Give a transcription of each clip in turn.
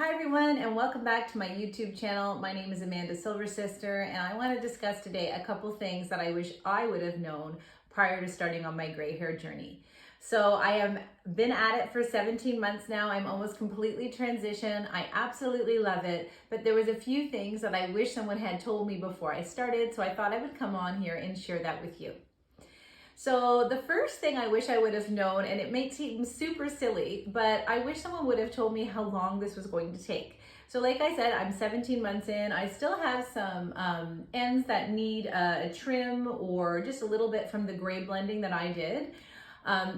Hi everyone, and welcome back to my YouTube channel. My name is Amanda Silver Sister, and I want to discuss today a couple things that I wish I would have known prior to starting on my gray hair journey. So I have been at it for 17 months now. I'm almost completely transitioned. I absolutely love it, but there was a few things that I wish someone had told me before I started, so I thought I would come on here and share that with you. So the first thing I wish I would have known, and it may seem super silly, but I wish someone would have told me how long this was going to take. So like I said, I'm 17 months in. I still have some ends that need a trim or just a little bit from the gray blending that I did.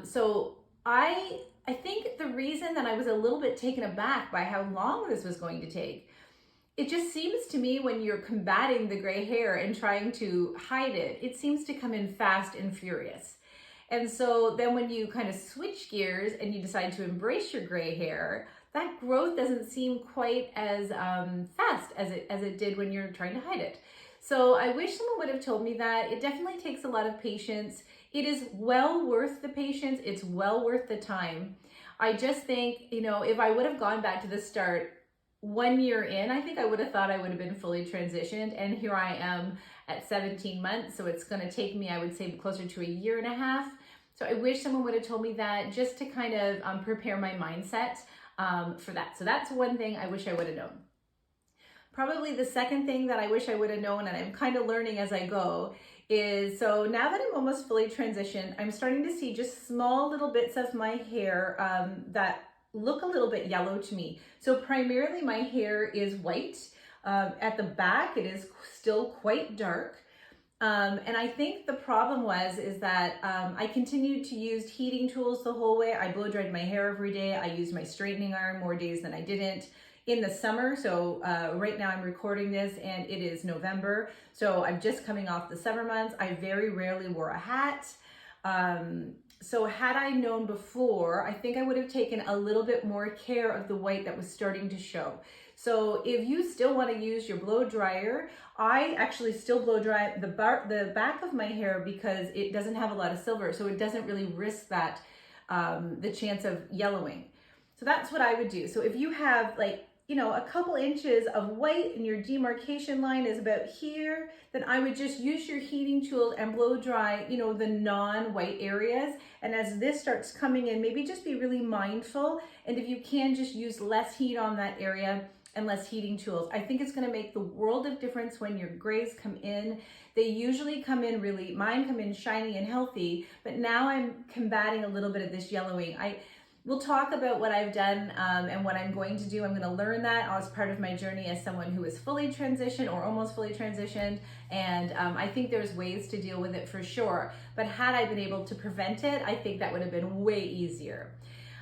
So I think the reason that I was a little bit taken aback by how long this was going to take, it just seems to me when you're combating the gray hair and trying to hide it, it seems to come in fast and furious. And so then when you kind of switch gears and you decide to embrace your gray hair, that growth doesn't seem quite as fast as it did when you're trying to hide it. So I wish someone would have told me that. It definitely takes a lot of patience. It is well worth the patience. It's well worth the time. I just think, if I would have gone back to the start 1 year in, I think I would have thought I would have been fully transitioned, and here I am at 17 months, so it's going to take me, I would say, closer to 1.5 years. So I wish someone would have told me that, just to kind of prepare my mindset for that. So that's one thing I wish I would have known. Probably the second thing that I wish I would have known, and I'm kind of learning as I go, is so now that I'm almost fully transitioned, I'm starting to see just small little bits of my hair that look a little bit yellow to me. So primarily my hair is white. At the back, it is still quite dark. And I think the problem is that I continued to use heating tools the whole way. I blow dried my hair every day. I used my straightening iron more days than I didn't in the summer. So right now I'm recording this and it is November. So I'm just coming off the summer months. I very rarely wore a hat. So had I known before, I think I would have taken a little bit more care of the white that was starting to show. So if you still want to use your blow dryer, I actually still blow dry the back of my hair because it doesn't have a lot of silver, so it doesn't really risk that, the chance of yellowing. So that's what I would do. So if you have a couple inches of white and your demarcation line is about here, then I would just use your heating tools and blow dry, the non-white areas. And as this starts coming in, maybe just be really mindful. And if you can, just use less heat on that area and less heating tools. I think it's going to make the world of difference when your grays come in. They usually come in mine come in shiny and healthy, but now I'm combating a little bit of this yellowing. We'll talk about what I've done and what I'm going to do. I'm going to learn that as part of my journey as someone who is fully transitioned or almost fully transitioned. And I think there's ways to deal with it for sure. But had I been able to prevent it, I think that would have been way easier.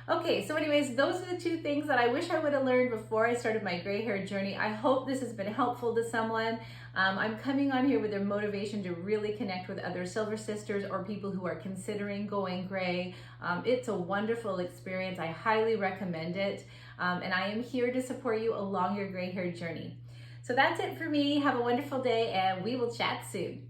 Okay, so anyways, those are the two things that I wish I would have learned before I started my gray hair journey. I hope this has been helpful to someone. I'm coming on here with a motivation to really connect with other Silver Sisters or people who are considering going gray. It's a wonderful experience. I highly recommend it. And I am here to support you along your gray hair journey. So that's it for me. Have a wonderful day, and we will chat soon.